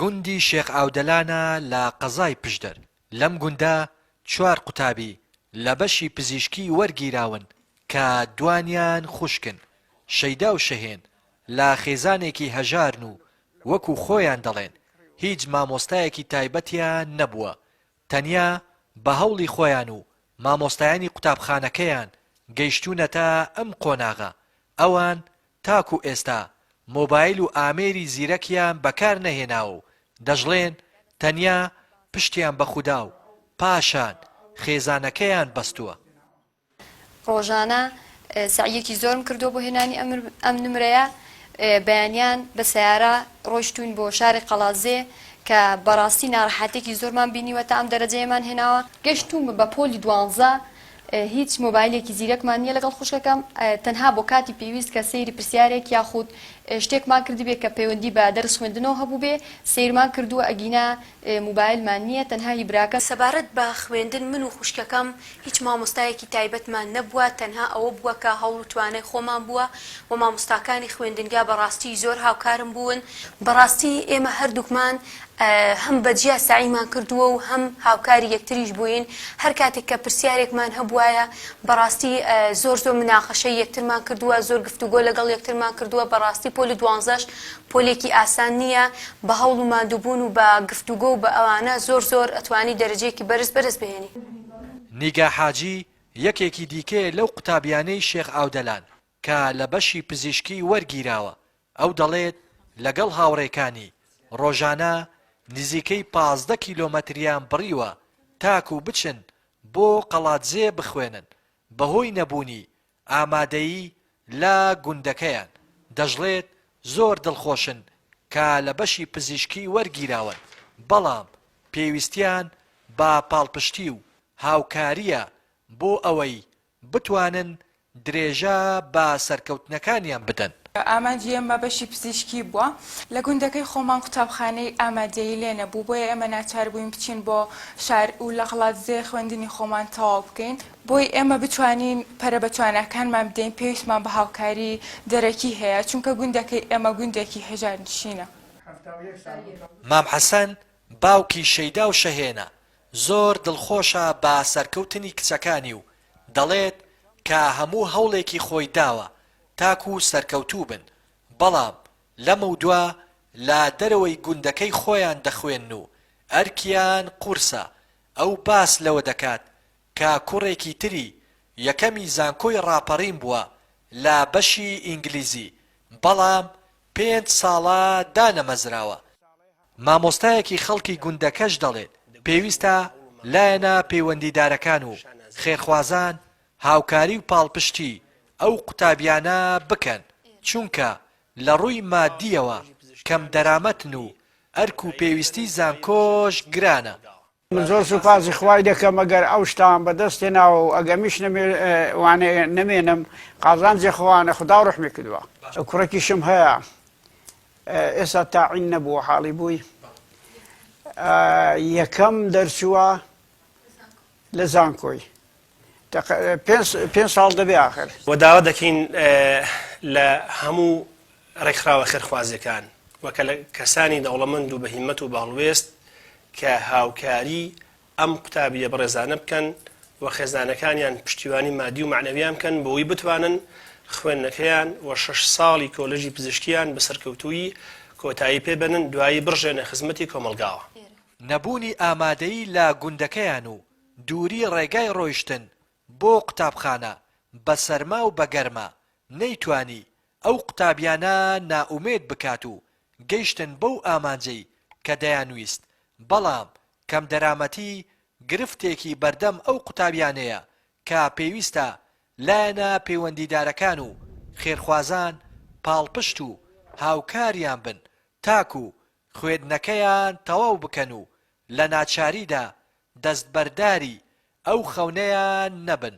گوندی شێخ ئاودەلانە لە قەزای پشدەر لەم گوندا 4 قوتابی لە بەشی پزیشکی وەرگیراون کە دوانیان خوشکن شەیدا و شەهێن لە خێزانێکی هەژارن و وەکو خۆیان دەڵێن هیچ مامۆستایەکی تایبەتیان نەبووە تەنیا بە هەوڵی خۆیان و مامۆستایانی قوتابخانەکەیان گەیشتوونەتە ئەم قۆناغە ئەوان تاکو ئێستا مۆبایل و ئامێری زیرەکیان بەکار نەهێناوە و دەژڵێن تەنیا پشتیان بە خودا و پاشان خێزانەکەیان بەستووە. ڕۆژانە سعیەکی زۆرم کردو بۆ هێنانی ئەم نمرەیە بەیانیان بە سیارە ڕۆیشتوین بۆ شاری قەڵازێ کە بەڕاستی ناڕەحەتێکی زۆرمان بینیوەتە ئەم دەرەجەیەمان هێناوە گەشتوم بە پۆلی 12 هیچ مۆبایلێکی زیرەکمان نییە لەگەڵ خوشکەکەم تەنها بۆ کاتی پێویست کە سەیری پرسیارێک یاخود شتێکمان کردبێت کە پەیوەندی بە دەرس خوێندنەوە هەبوو بێ سیرمان کردووە ئەگینا مۆبایلمان نییە تەنها هی براکە سەبارەت بە خوێندن من و خوشکەکەم هیچ مامۆستایەکی تایبەتمان نەبووە تەنها ئەوە بووە کە هەوڵ و توانای خۆمان بووە و مامۆستاکانی خوێندنگا بەڕاستی زۆر هاوکارم بوون بەڕاستی ئێمە هەردووکمان هەم بەجیا سعیمان کردووە و هەم هاوکاری یەکتریش بووین هەر کاتێک کە پرسیارێکمان هەبوایە بەڕاستی زۆر مناقەشەی یەکترمان کردووە زۆر گفتوگۆ لەگەڵ یەکترمان کردووە بەڕاستی پۆلی 12 پۆلێکی ئاسان نییە بە هەوڵ و مادووبوون و بە گفتوگۆ و بە ئەوانە زۆر ئەتوانی دەرەجەیەکی بەرز بهێنی. نیگا حاجی یەکێکی دیکەیە لەو قوتابیانەی شێخ ئاودەلان کە لە بەشی پزیشکی وەرگیراوە ئەو دەڵێت لەگەڵ هاوڕێکانی ڕۆژانە نزیکەی 15 کیلۆمەتریان بڕیوە تاکو بچن بۆ قەڵاتزێ بخوێنن بەهۆی نەبوونی ئامادەیی لە گوندەکەیان دەژڵێت زۆر دڵخۆشن کە لە بەشی پزیشکی وەرگیراون بەڵام پێویستیان بە پاڵپشتی و هاوکاریە بۆ ئەوەی بتوانن درێژە بە سەرکەوتنەکانیان بدەن. ئامادەی ئێمە بەشی پزیشکی بووە لە گوندەکەی خۆمان قوتابخانەی ئامادەیی لێ نەبوو بۆیە ئێمە ناچار بووین بچین بۆ شار و لە قەڵاتزێ خوێندنی خۆمان تەواو بکەین بۆی ئێمە بتوانین پەرە بەتوانەکانمان بدەین پێویستمان بە هاوکاری دەرەکی هەیە چونکە گوندەکەی ئێمە گوندێکی هەژارنشینە. مام حەسەن باوکی شەیدا و شەهێنە زۆر دڵخۆشە بە سەرکەوتنی کچەکانی و دەڵێت کە هەموو هەوڵێکی خۆی داوە تاکو سەرکەوتوو بن بەڵام لەمە دووە لە دەرەوەی گوندەکەی خۆیان دەخوێن و ئەرکیان قورسە ئەو باس لەوە دەکات کە کوڕێکی تری یەکەمی زانکۆی ڕاپەڕین بووە لە بەشی ئینگلیزی بەڵام 5 ساڵە دانەمەزراوە. مامۆستایەکی خەڵکی گوندەکەش دەڵێت پێویستە لایەنە پەیوەندیدارەکان و خێرخوازان هاوکاری و پاڵپشتی ئەو قوتابیانە بکەن چونکە لە ڕووی مادیەوە کەم دەرامەتن و ئەرک و پێویستی زانکۆش گرانە. من زۆر سوپاسی خوای دەکەم ئەگەر ئەو شتان بەدەستێناوە و ئەگەمیش وانێ نەمێنم قازان جێخواانە خدا ڕحمی کردووە کوڕێکیشم هەیە ئێستا تاعین نەبووە حاڵی بووی یەکەم دەرچووە لە زانکۆی 5 ساڵ دەبێ ئاخر و داوا دەکەین لە هەموو ڕێکخراوە خێرخوازیەکان وەکە کەسانی دەوڵەمەند و بەهیمەت و باڵوێست کە هاوکاری ئەم قوتابیە بەڕێزانە بکەن و خێزانەکانیان پشتیوانی مادی و معنەویان بکەن بۆی بتوانن خوێندنەکەیان و 6 ساڵی کۆلێژی پزیشکیان بە سەرکەوتووی کۆتایی پێبنن دوایی بڕژێنە خزمەتی کۆمەلگاوە. نەبوونی ئامادەیی لە گوندەکەیان و دووری ڕێگای ڕۆیشتن بۆ قوتابخانە بە سەرما و بەگەرما نەیتوانی ئەو قوتابیانە نائومێد بکات و گەیشتن بەو ئامانجەی کە دەیانویست بەڵام کەم دەرامەتی گرفتێکی بەردەم ئەو قوتابیانەیە کە پێویستە لایەنە پەیوەندیدارەکان و خێرخوازان پاڵپشت و هاوکاریان بن تاکو خوێندنەکەیان تەواو بکەن و لە ناچاریدا دەستبەرداری ئەو خەونەیان نەبن.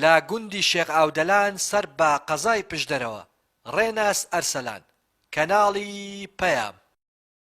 لە گوندی شێخ ئاودەلان سەر بە قەزای پشدەرەوە ڕێناس ئەرسەلان کەناڵی پەیام.